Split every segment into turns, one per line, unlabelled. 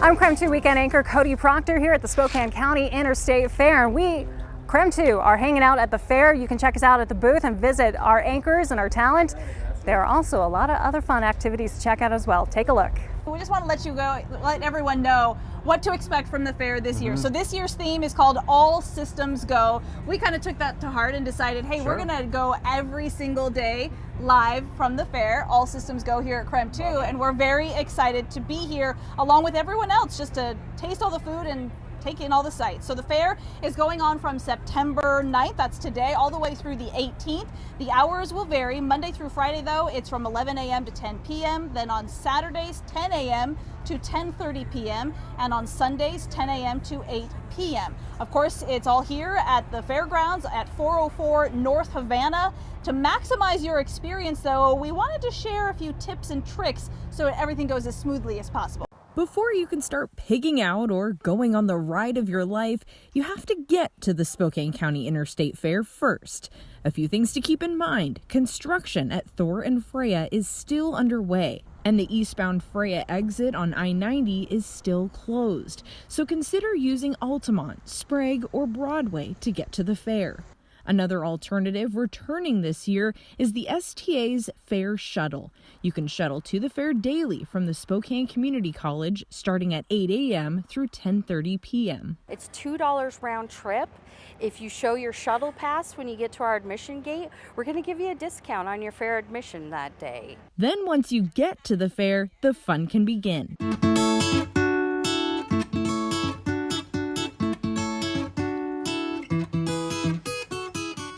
I'm KREM 2 weekend anchor Cody Proctor here at the Spokane County Interstate Fair. We, KREM 2, are hanging out at the fair. You can check us out at the booth and visit our anchors and our talent. There are also a lot of other fun activities to check out as well. Take a look.
We just want to let everyone know what to expect from the fair this year. So this year's theme is called All Systems Go. We kind of took that to heart and decided, hey, we're going to go every single day live from the fair, All Systems Go here at KREM 2, and we're very excited to be here along with everyone else just to taste all the food and take in all the sights. So the fair is going on from September 9th, that's today, all the way through the 18th. The hours will vary. Monday through Friday, though, it's from 11 a.m. to 10 p.m. Then on Saturdays, 10 a.m. to 10:30 p.m. and on Sundays, 10 a.m. to 8 p.m. Of course, it's all here at the fairgrounds at 404 North Havana. To maximize your experience, though, we wanted to share a few tips and tricks so everything goes as smoothly as possible.
Before you can start pigging out or going on the ride of your life, you have to get to the Spokane County Interstate Fair first. A few things to keep in mind. Construction at Thor and Freya is still underway, and the eastbound Freya exit on I-90 is still closed. So consider using Altamont, Sprague, or Broadway to get to the fair. Another alternative returning this year is the STA's Fair Shuttle. You can shuttle to the fair daily from the Spokane Community College starting at 8 a.m. through 10:30 p.m.
It's $2 round trip. If you show your shuttle pass when you get to our admission gate, we're going to give you a discount on your fair admission that day.
Then once you get to the fair, the fun can begin.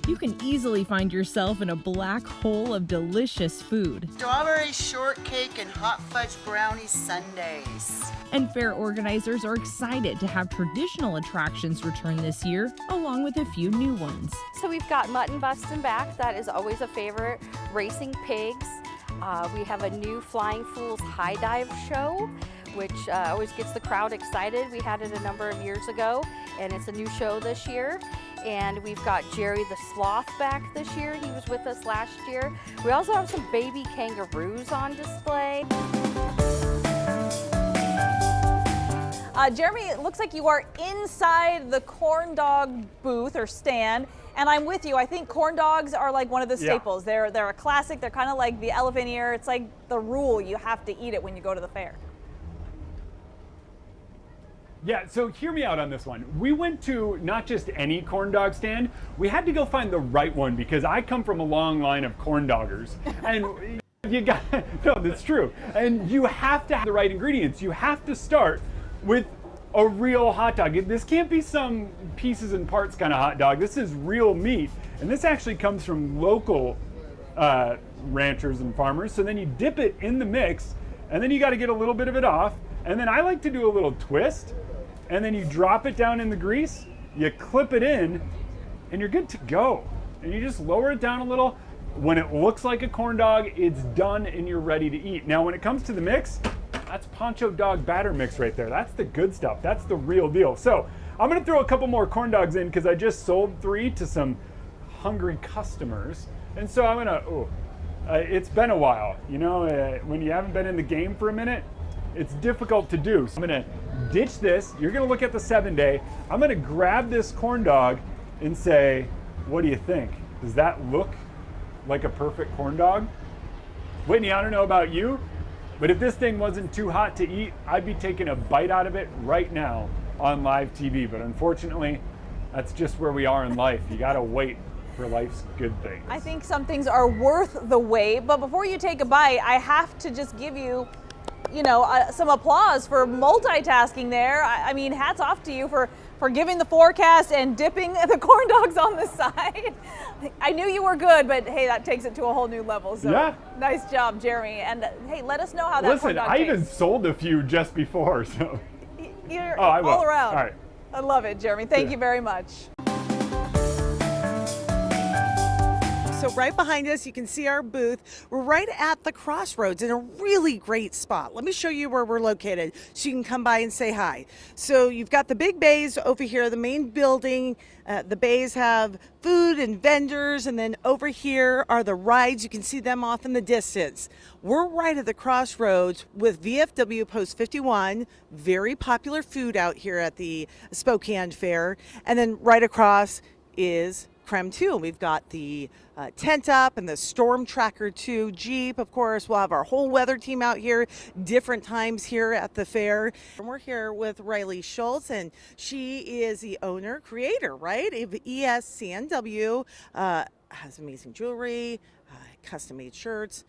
You can easily find yourself in a black hole of delicious food.
Strawberry shortcake and hot fudge brownie sundaes.
And fair organizers are excited to have traditional attractions return this year, along with a few new ones.
So we've got mutton bustin' back. That is always a favorite. Racing pigs. We have a new Flying Fools high dive show, which always gets the crowd excited. We had it a number of years ago, and it's a new show this year. And we've got Jerry the Sloth back this year. He was with us last year. We also have some baby kangaroos on display.
Jeremy, it looks like you are inside the corn dog booth or stand, and I'm with you. I think corn dogs are like one of the staples. They're a classic. They're kind of like the elephant ear. It's like the rule. You have to eat it when you go to the fair.
Yeah, so hear me out on this one. We went to not just any corn dog stand, we had to go find the right one because I come from a long line of corn doggers. And you got, no, that's true. And you have to have the right ingredients. You have to start with a real hot dog. This can't be some pieces and parts kind of hot dog. This is real meat. And this actually comes from local ranchers and farmers. So then you dip it in the mix, and then you got to get a little bit of it off. And then I like to do a little twist. And then you drop it down in the grease, you clip it in, and you're good to go. And you just lower it down a little. When it looks like a corn dog, it's done and you're ready to eat. Now when it comes to the mix, that's Poncho Dog batter mix right there. That's the good stuff. That's the real deal. So I'm gonna throw a couple more corn dogs in because I just sold 3 to some hungry customers. And so I'm gonna, it's been a while. You know, when you haven't been in the game for a minute, it's difficult to do. So I'm gonna ditch this. You're gonna look at the 7-day. I'm gonna grab this corn dog and say, what do you think? Does that look like a perfect corn dog? Whitney, I don't know about you, but if this thing wasn't too hot to eat, I'd be taking a bite out of it right now on live TV. But unfortunately, that's just where we are in life. You gotta wait for life's good things.
I think some things are worth the wait, but before you take a bite, I have to just give you some applause for multitasking there. I mean, hats off to you for giving the forecast and dipping the corn dogs on the side. I knew you were good, but hey, that takes it to a whole new level. So
yeah.
Nice job, Jeremy. And hey, let us know how that corn dog
tastes.
tastes.
I even sold a few just before, so.
You're
I will.
all around.
All right.
I love it, Jeremy. Thank you very much.
So right behind us, you can see our booth. We're right at the crossroads in a really great spot. Let me show you where we're located so you can come by and say hi. So you've got the big bays over here, the main building. The bays have food and vendors, and then over here are the rides. You can see them off in the distance. We're right at the crossroads with VFW Post 51, very popular food out here at the Spokane Fair. And then right across is KREM 2. We've got the tent up and the Storm Tracker 2 Jeep. Of course, we'll have our whole weather team out here, different times here at the fair. And we're here with Riley Schultz, and she is the owner, creator, right, of ESCNW, has amazing jewelry, custom-made shirts.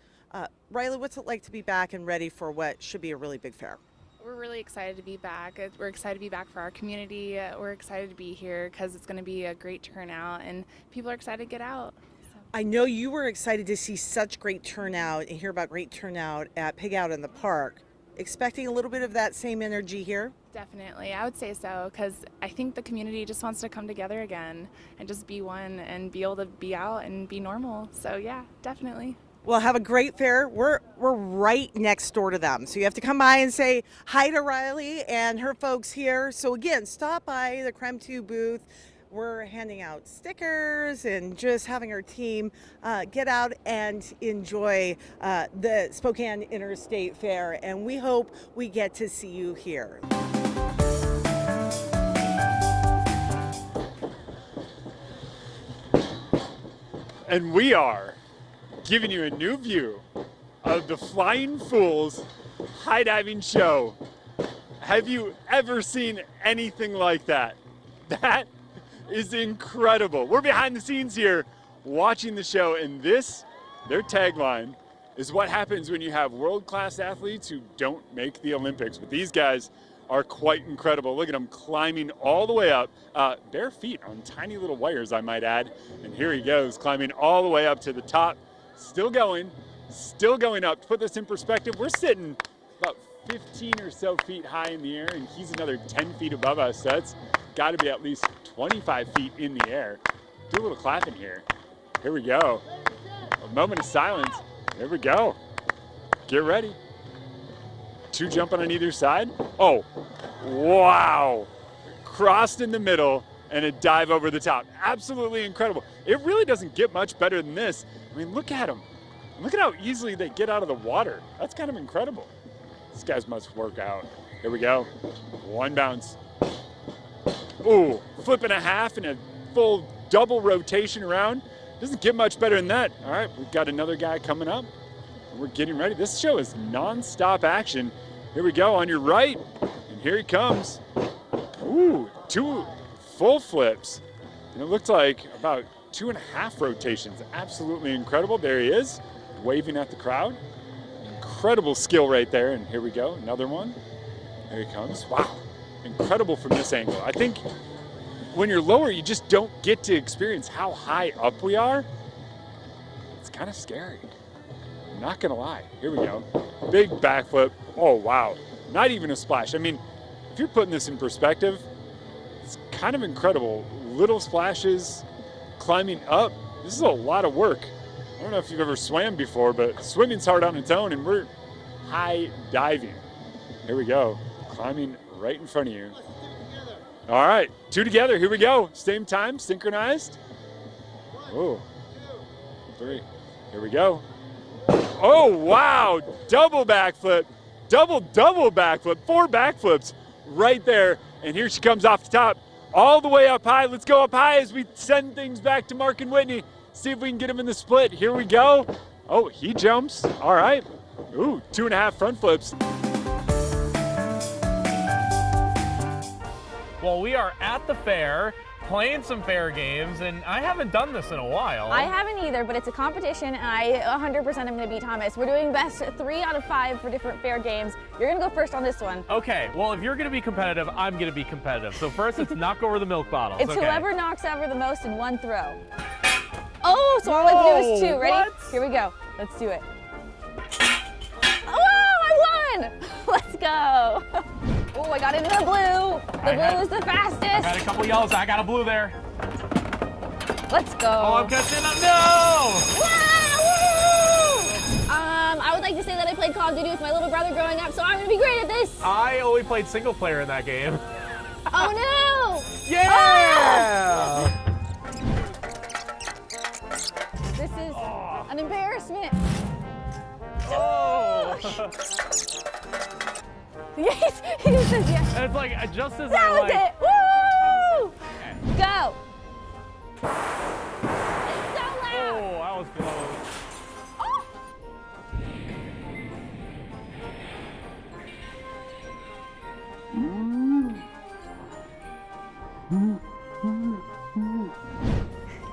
Riley, what's it like to be back and ready for what should be a really big fair?
We're really excited to be back. We're excited to be back for our community. We're excited to be here because it's going to be a great turnout and people are excited to get out. So.
I know you were excited to see such great turnout and hear about great turnout at Pig Out in the Park. Expecting a little bit of that same energy here?
Definitely, I would say so, because I think the community just wants to come together again and just be one and be able to be out and be normal. So yeah, definitely.
Well, have a great fair. We're right next door to them. So you have to come by and say hi to Riley and her folks here. So again, stop by the KREM 2 booth. We're handing out stickers and just having our team get out and enjoy the Spokane Interstate Fair. And we hope we get to see you here.
And we are giving you a new view of the Flying Fools high diving show. Have you ever seen anything like that? That is incredible. We're behind the scenes here watching the show, and this, their tagline, is what happens when you have world-class athletes who don't make the Olympics. But these guys are quite incredible. Look at them climbing all the way up, bare feet on tiny little wires, I might add. And here he goes, climbing all the way up to the top. Still going up. To put this in perspective, we're sitting about 15 or so feet high in the air, and he's another 10 feet above us. So that's got to be at least 25 feet in the air. Do a little clapping here. Here we go. A moment of silence. Here we go. Get ready. 2 jumping on either side. Oh, wow. Crossed in the middle and a dive over the top. Absolutely incredible. It really doesn't get much better than this. I mean, look at them. Look at how easily they get out of the water. That's kind of incredible. These guys must work out. Here we go. 1 bounce. Ooh, flip and a half and a full double rotation around. Doesn't get much better than that. All right, we've got another guy coming up. We're getting ready. This show is non-stop action. Here we go on your right. And here he comes. Ooh, 2 full flips. And it looks like about 2.5 rotations. Absolutely incredible. There he is, waving at the crowd. Incredible skill right there. And here we go, another one. There he comes. Wow, incredible from this angle. I think when you're lower, you just don't get to experience how high up we are. It's kind of scary. I'm not gonna lie. Here we go. Big backflip. Oh, wow. Not even a splash. I mean, if you're putting this in perspective, it's kind of incredible. Little splashes, climbing up. This is a lot of work. I don't know if you've ever swam before, but swimming's hard on its own, and we're high diving. Here we go. Climbing right in front of you. All right, 2 together. Here we go. Same time, synchronized. Oh, 3. Here we go. Oh, wow. Double backflip. Double backflip. 4 backflips right there. And here she comes off the top. All the way up high. Let's go up high as we send things back to Mark and Whitney. See if we can get him in the split. Here we go. Oh, he jumps. All right. Ooh, 2.5 front flips.
Well, we are at the fair playing some fair games, and I haven't done this in a while.
I haven't either, but it's a competition, and I 100% am going to beat Thomas. We're doing best 3 out of 5 for different fair games. You're going to go first on this one.
Okay, well, if you're going to be competitive, I'm going to be competitive. So first, it's knock over the milk bottle.
It's okay. Whoever knocks over the most in 1 throw. Oh, so all I have to do is 2. Ready?
What?
Here we go. Let's do it. Oh, I won! Let's go. Oh, I got it in the blue. The blue is the fastest.
I got a couple yellows. I got a blue there.
Let's go.
Oh, I'm catching up. No!
I would like to say that I played Call of Duty with my little brother growing up, so I'm gonna be great at this.
I only played single player in that game.
Oh no!
Yeah!
This is an embarrassment.
Oh!
Yes, he says yes.
And it's like just as
That
I
was
like.
it. Woo! Go. It's so loud.
Oh, that was close.
Oh.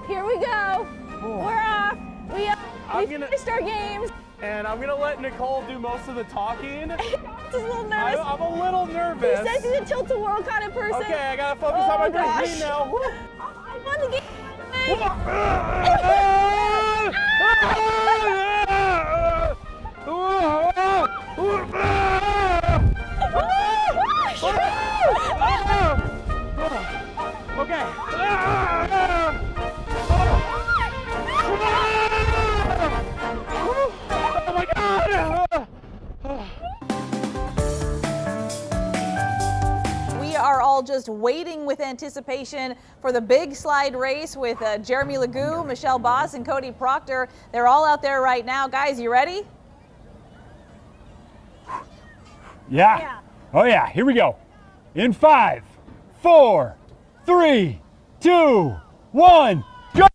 Here we go. We're off. We finished our games.
And I'm gonna let Nicole do most of the talking.
Just a little nervous.
I'm a little nervous.
He says he's a tilt-a-whirl kind of person.
Okay, I gotta focus on my breathing now.
I won the game.
Okay. Oh my God!
We are all just waiting with anticipation for the big slide race with Jeremy Legoo, Michelle Boss, and Cody Proctor. They're all out there right now. Guys, you ready?
Yeah. Oh yeah, here we go. In 5, 4, 3, 2, 1, go!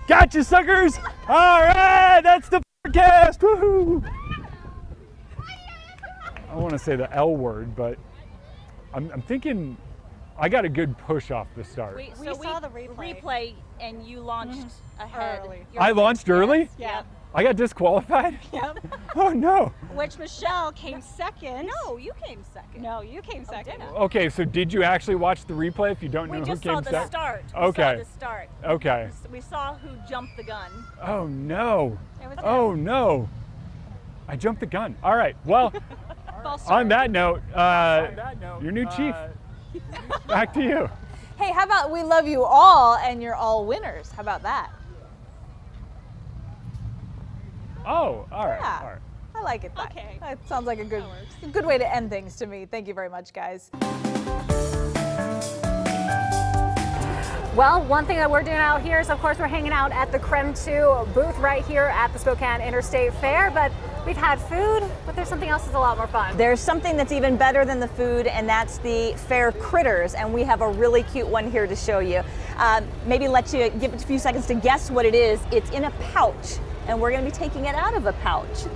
Gotcha, suckers! All right, that's the forecast. Woohoo! I want to say the L word, but I'm thinking I got a good push off the start.
We saw the replay and you launched ahead.
I launched early?
Yep.
I got disqualified?
Yep.
Oh no.
Which Michelle came second.
No, you came second.
No, you came second.
Okay, so did you actually watch the replay if you don't know
We
who
just
came
saw the
second?
start.
Okay.
We saw the start.
Okay.
We saw who jumped the gun.
Oh no.
It was
Oh no. I jumped the gun. All right. Well,
false start.
on that note, your new chief. Back to you.
Hey, how about we love you all and you're all winners? How about that?
Oh, all right.
Yeah.
All right.
I like it.
Okay.
That sounds like a good way to end things to me. Thank you very much, guys.
Well, one thing that we're doing out here is, of course, we're hanging out at the KREM 2 booth right here at the Spokane Interstate Fair, but we've had food, but there's something else that's a lot more fun.
There's something that's even better than the food, and that's the fair critters, and we have a really cute one here to show you. Maybe let you give it a few seconds to guess what it is. It's in a pouch, and we're going to be taking it out of a pouch.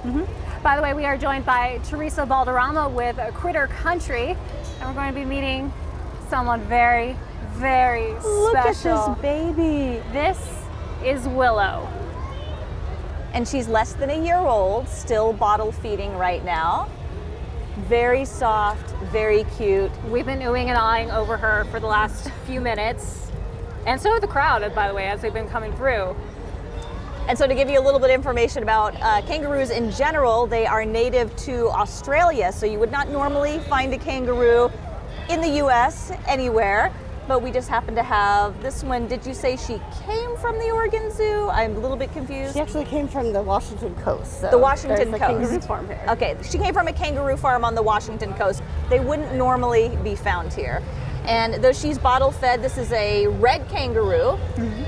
By the way, we are joined by Teresa Balderrama with Critter Country, and we're going to be meeting someone very, very
Look
special.
at this baby.
This is Willow.
And she's less than a year old, still bottle feeding right now. Very soft, very cute.
We've been oohing and ahhing over her for the last few minutes, and so the crowd, by the way, as they've been coming through.
And so to give you a little bit of information about kangaroos in general, they are native to Australia, so you would not normally find a kangaroo in the US anywhere, but we just happen to have this one. Did you say she came from the Oregon Zoo? I'm a little bit confused.
She actually came from the Washington coast. So
the Washington
there's
coast.
a kangaroo farm here.
Okay, she came from a kangaroo farm on the Washington coast. They wouldn't normally be found here. And though she's bottle fed, this is a red kangaroo,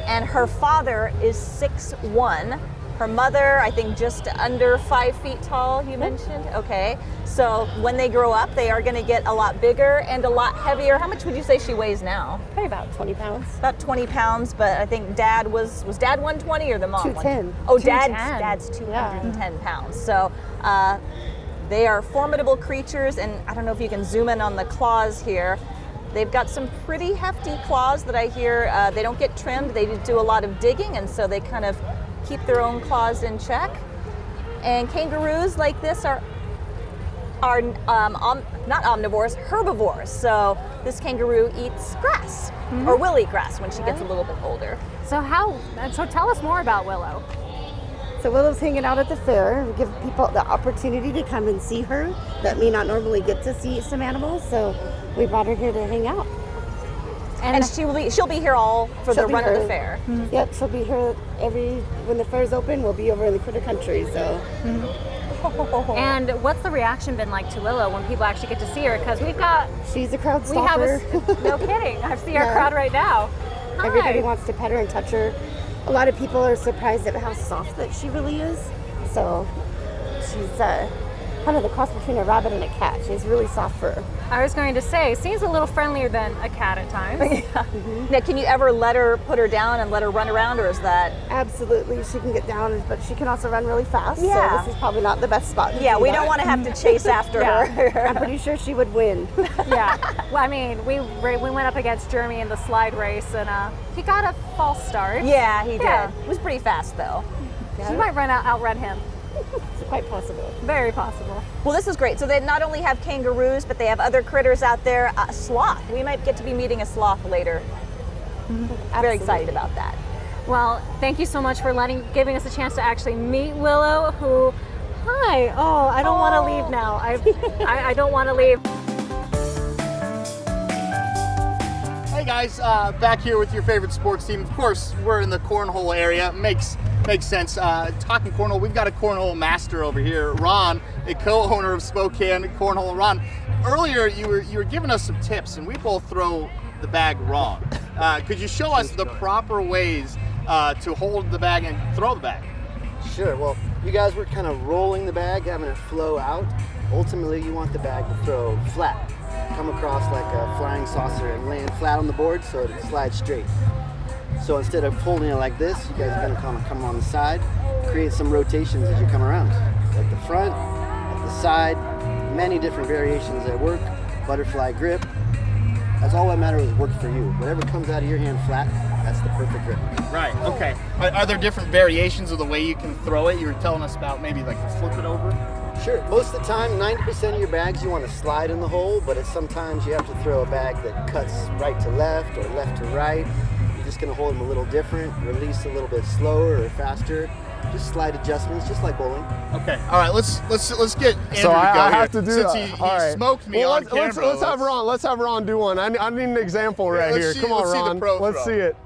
and her father is 6'1". Her mother, I think, just under 5 feet tall, you mentioned? Okay, so when they grow up, they are gonna get a lot bigger and a lot heavier. How much would you say she weighs now?
Probably about 20 pounds.
About 20 pounds, but I think Dad was Dad 120 or the mom?
210.
Oh,
210.
Dad's 210 pounds. So they are formidable creatures, and I don't know if you can zoom in on the claws here. They've got some pretty hefty claws that I hear they don't get trimmed. They do a lot of digging, and so they kind of keep their own claws in check. And kangaroos like this are not omnivores, herbivores. So this kangaroo eats grass, or will eat grass when she gets a little bit older.
So tell us more about Willow.
So Willow's hanging out at the fair. We give people the opportunity to come and see her that may not normally get to see some animals. So we brought her here to hang out.
And she'll be here all for the run of the fair.
Yep, she'll be here when the fair's open. We'll be over in the critter country. So.
And what's the reaction been like to Willow when people actually get to see her? Because
she's a crowd stopper.
No kidding. I see our crowd right now. Hi.
Everybody wants to pet her and touch her. A lot of people are surprised at how soft that she really is. So she's kind of the cross between a rabbit and a cat. She has really soft fur.
I was going to say, seems a little friendlier than a cat at times.
Now, can you ever put her down and let her run around, or is that?
Absolutely, she can get down, but she can also run really fast.
Yeah.
So this is probably not the best spot.
Yeah, we don't want to have to chase after her.
I'm pretty sure she would win.
Yeah. Well, I mean, we went up against Jeremy in the slide race, and he got a false start.
Yeah, he did. It was pretty fast, though.
She might outrun him.
It's quite possible.
Very possible.
Well, this is great. So they not only have kangaroos, but they have other critters out there. Sloth. We might get to be meeting a sloth later. Very excited about that.
Well, thank you so much for giving us a chance to actually meet Willow, who, hi. Oh, I don't want to leave now. I don't want to leave.
Hey guys, back here with your favorite sports team. Of course, we're in the Cornhole area. Makes sense. Talking Cornhole, we've got a Cornhole master over here, Ron, a co-owner of Spokane Cornhole. Ron, earlier you were giving us some tips, and we both throw the bag wrong. Could you show us the proper ways to hold the bag and throw the bag?
Sure. Well, you guys were kind of rolling the bag, having it flow out. Ultimately, you want the bag to throw flat, come across like a flying saucer and land flat on the board so it slides straight. So instead of holding it like this, you guys are going to kind of come on the side, create some rotations as you come around. At the front, at the side, many different variations that work. Butterfly grip. That's all that matters is work for you. Whatever comes out of your hand flat, that's the perfect grip.
Right, okay. Are there different variations of the way you can throw it? You were telling us about maybe like to flip it over?
Sure. Most of the time, 90% of your bags you want to slide in the hole, but sometimes you have to throw a bag that cuts right to left or left to right. You're just going to hold them a little different, release a little bit slower or faster. Just slight adjustments, just like bowling.
Okay. All right. Let's get Andrew
so I,
to go
I
here.
have to do
Since
that.
he
right.
smoked me
well,
on camera.
Let's have Ron do one. I need an example right here. Come on, Ron. Let's see it.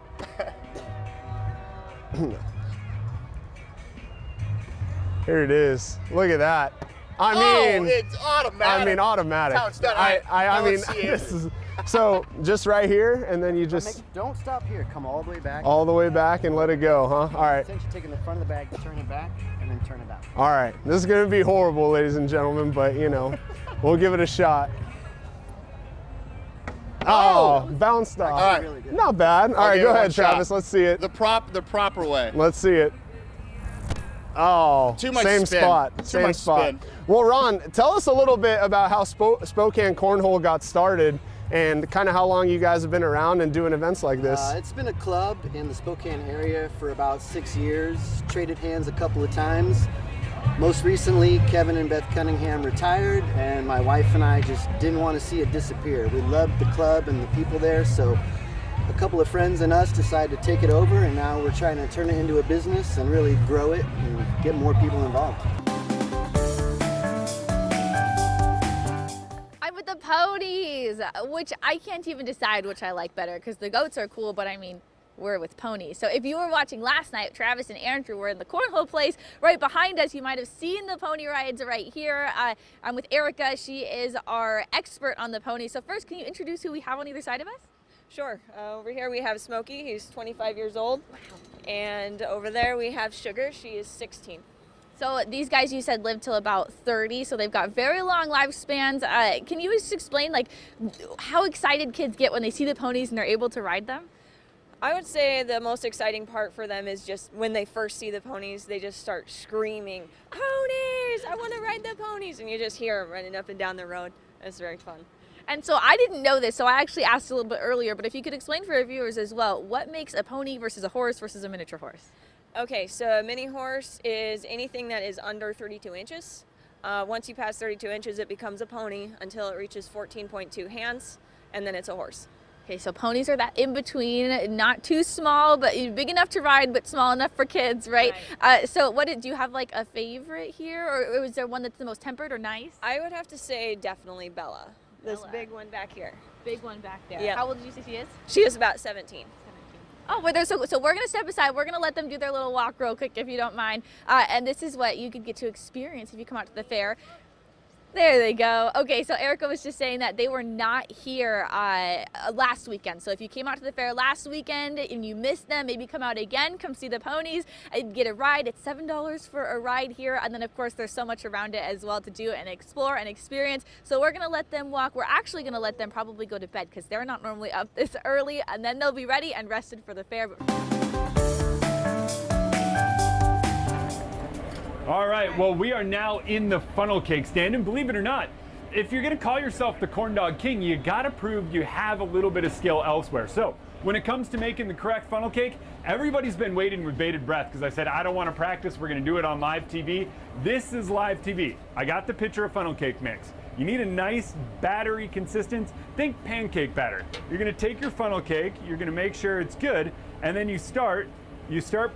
Here it is. Look at that. I mean,
it's automatic.
I mean, automatic.
That's how it's done.
I mean, this is so just right here, and then you just
don't stop here. Come all the way back.
All the way back and let it go, huh? All right.
Essentially taking the front of the bag, turn it back, and then turn it out.
All right. This is going to be horrible, ladies and gentlemen, but you know, we'll give it a shot. Oh, bounced off.
All right.
Really good.
Not bad. All right, go ahead, Travis. Let's see it.
The proper way.
Let's see it. Oh,
Too much
same
spin.
spot.
Too
Same
much
spot.
spin.
Well, Ron, tell us a little bit about how Spokane Cornhole got started and kind of how long you guys have been around and doing events like this.
It's been a club in the Spokane area for about 6 years. Traded hands a couple of times. Most recently, Kevin and Beth Cunningham retired, and my wife and I just didn't want to see it disappear. We loved the club and the people there, so a couple of friends and us decided to take it over, and now we're trying to turn it into a business and really grow it and get more people involved.
I'm with the ponies, which I can't even decide which I like better because the goats are cool, but I mean, we're with ponies. So if you were watching last night, Travis and Andrew were in the Cornhole place right behind us. You might have seen the pony rides right here. I'm with Erica. She is our expert on the pony. So first, can you introduce who we have on either side of us?
Sure. Over here we have Smokey. He's 25 years old. And over there we have Sugar. She is 16.
So these guys, you said, live till about 30, so they've got very long lifespans. Can you just explain like how excited kids get when they see the ponies and they're able to ride them?
I would say the most exciting part for them is just when they first see the ponies, they just start screaming, "Ponies! I want to ride the ponies!" And you just hear them running up and down the road. It's very fun.
And so I didn't know this, so I actually asked a little bit earlier, but if you could explain for our viewers as well, what makes a pony versus a horse versus a miniature horse?
Okay, so a mini horse is anything that is under 32 inches. Once you pass 32 inches, it becomes a pony until it reaches 14.2 hands, and then it's a horse.
Okay, so ponies are that in between, not too small, but big enough to ride, but small enough for kids, right? So do you have like a favorite here, or is there one that's the most tempered or nice?
I would have to say definitely Bella. This big one back here.
big one back there.
Yeah.
How old did you say she is?
She is about 17.
Oh, well, so we're going to step aside. We're going to let them do their little walk real quick, if you don't mind. And this is what you could get to experience if you come out to the fair. There they go. Okay, so Erica was just saying that they were not here last weekend. So if you came out to the fair last weekend and you missed them, maybe come out again, come see the ponies, and get a ride. It's $7 for a ride here. And then, of course, there's so much around it as well to do and explore and experience. So we're going to let them walk. We're actually going to let them probably go to bed because they're not normally up this early. And then they'll be ready and rested for the fair.
All right, well, we are now in the funnel cake stand, and believe it or not, if you're gonna call yourself the corn dog king, you gotta prove you have a little bit of skill elsewhere. So when it comes to making the correct funnel cake, everybody's been waiting with bated breath because I said, I don't wanna practice, we're gonna do it on live TV. This is live TV. I got the picture of funnel cake mix. You need a nice battery consistence. Think pancake batter. You're gonna take your funnel cake, you're gonna make sure it's good, and then you start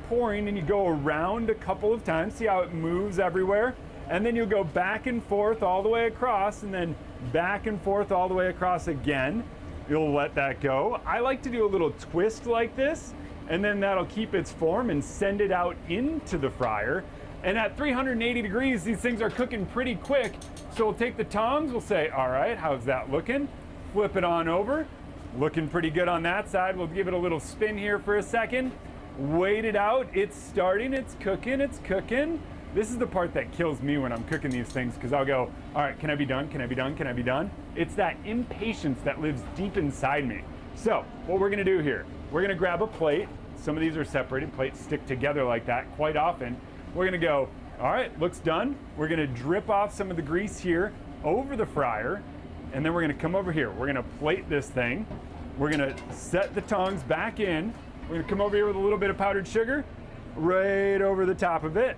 pouring and you go around a couple of times, see how it moves everywhere, and then you'll go back and forth all the way across and then back and forth all the way across again. You'll let that go. I like to do a little twist like this, and then that'll keep its form and send it out into the fryer. And at 380 degrees, these things are cooking pretty quick. So we'll take the tongs, we'll say, all right, how's that looking? Flip it on over. Looking pretty good on that side. We'll give it a little spin here for a second. Wait it out, it's starting, it's cooking, it's cooking. This is the part that kills me when I'm cooking these things because I'll go, all right, can I be done, can I be done, can I be done? It's that impatience that lives deep inside me. So what we're gonna do here, we're gonna grab a plate. Some of these are separated, plates stick together like that quite often. We're gonna go, all right, looks done. We're gonna drip off some of the grease here over the fryer, and then we're gonna come over here. We're gonna plate this thing. We're gonna set the tongs back in. We're gonna come over here with a little bit of powdered sugar, right over the top of it.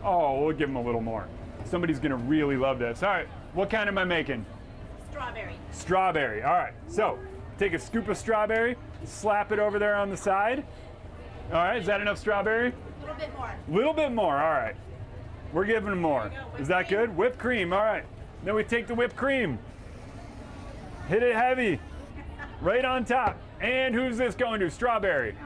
Oh, we'll give them a little more. Somebody's gonna really love this. All right, what kind am I making?
Strawberry.
Strawberry, all right. So, take a scoop of strawberry, slap it over there on the side. All right, is that enough strawberry?
A little bit more.
Little bit more, all right. We're giving them more. Is that good? Whipped cream, all right. Then we take the whipped cream, hit it heavy, right on top. And who's this going to? Strawberry.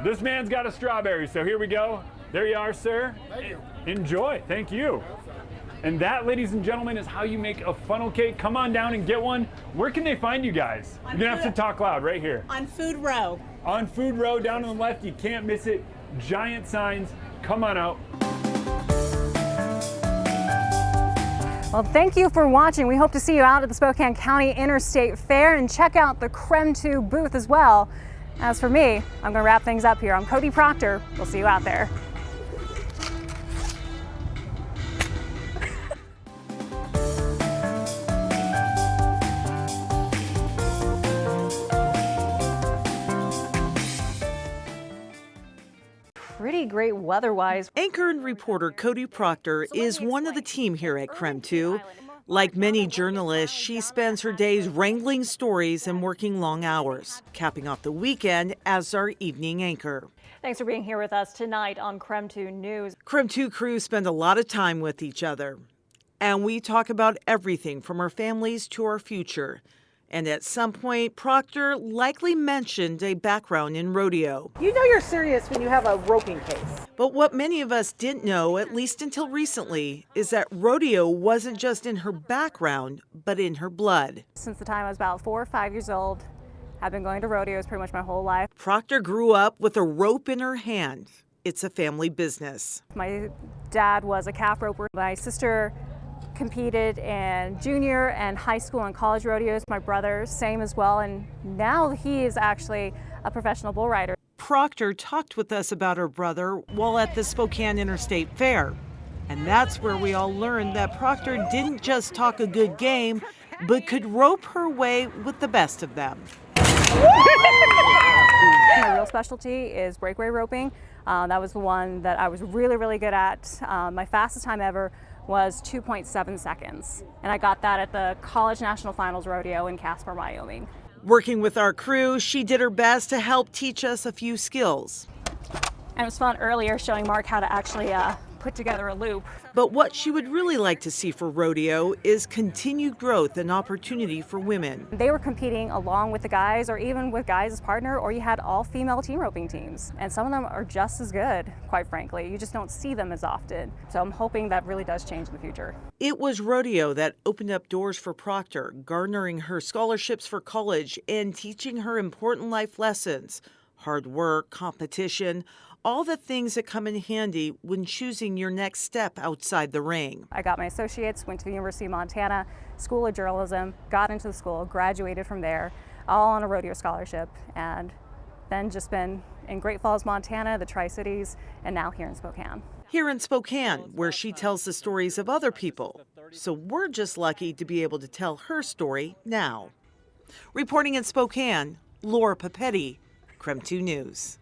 This man's got a strawberry, so here we go. There you are, sir.
Thank you.
Enjoy, thank you. And that, ladies and gentlemen, is how you make a funnel cake. Come on down and get one. Where can they find you guys? You're gonna have to talk loud right here.
On Food Row.
On Food Row, down on the left, you can't miss it. Giant signs, come on out.
Well, thank you for watching. We hope to see you out at the Spokane County Interstate Fair and check out the KREM 2 booth as well. As for me, I'm going to wrap things up here. I'm Cody Proctor. We'll see you out there. Pretty great weather-wise.
Anchor and reporter Cody Proctor is one of the team here at KREM 2. Like many journalists, she spends her days wrangling stories and working long hours, capping off the weekend as our evening anchor.
Thanks for being here with us tonight on KREM 2 News.
KREM 2 crew spend a lot of time with each other, and we talk about everything from our families to our future. And at some point, Proctor likely mentioned a background in rodeo.
You know you're serious when you have a roping case.
But what many of us didn't know, at least until recently, is that rodeo wasn't just in her background, but in her blood.
Since the time I was about 4 or 5 years old, I've been going to rodeos pretty much my whole life.
Proctor grew up with a rope in her hand. It's a family business.
My dad was a calf roper. My sister competed in junior and high school and college rodeos. My brother, same as well, and now he is actually a professional bull rider.
Proctor talked with us about her brother while at the Spokane Interstate Fair. And that's where we all learned that Proctor didn't just talk a good game, but could rope her way with the best of them.
My real specialty is breakaway roping. That was the one that I was really good at. My fastest time ever was 2.7 seconds. And I got that at the College National Finals Rodeo in Casper, Wyoming.
Working with our crew, she did her best to help teach us a few skills.
And it was fun earlier showing Mark how to actually put together a loop.
But what she would really like to see for rodeo is continued growth and opportunity for women.
They were competing along with the guys or even with guys as partner, or you had all female team roping teams. And some of them are just as good, quite frankly. You just don't see them as often. So I'm hoping that really does change in the future.
It was rodeo that opened up doors for Proctor, garnering her scholarships for college and teaching her important life lessons. Hard work, competition, all the things that come in handy when choosing your next step outside the ring.
I got my associates, went to the University of Montana, School of Journalism, got into the school, graduated from there, all on a rodeo scholarship, and then just been in Great Falls, Montana, the Tri-Cities, and now here in Spokane.
Here in Spokane, where she tells the stories of other people. So we're just lucky to be able to tell her story now. Reporting in Spokane, Laura Papetti, KREM 2 News.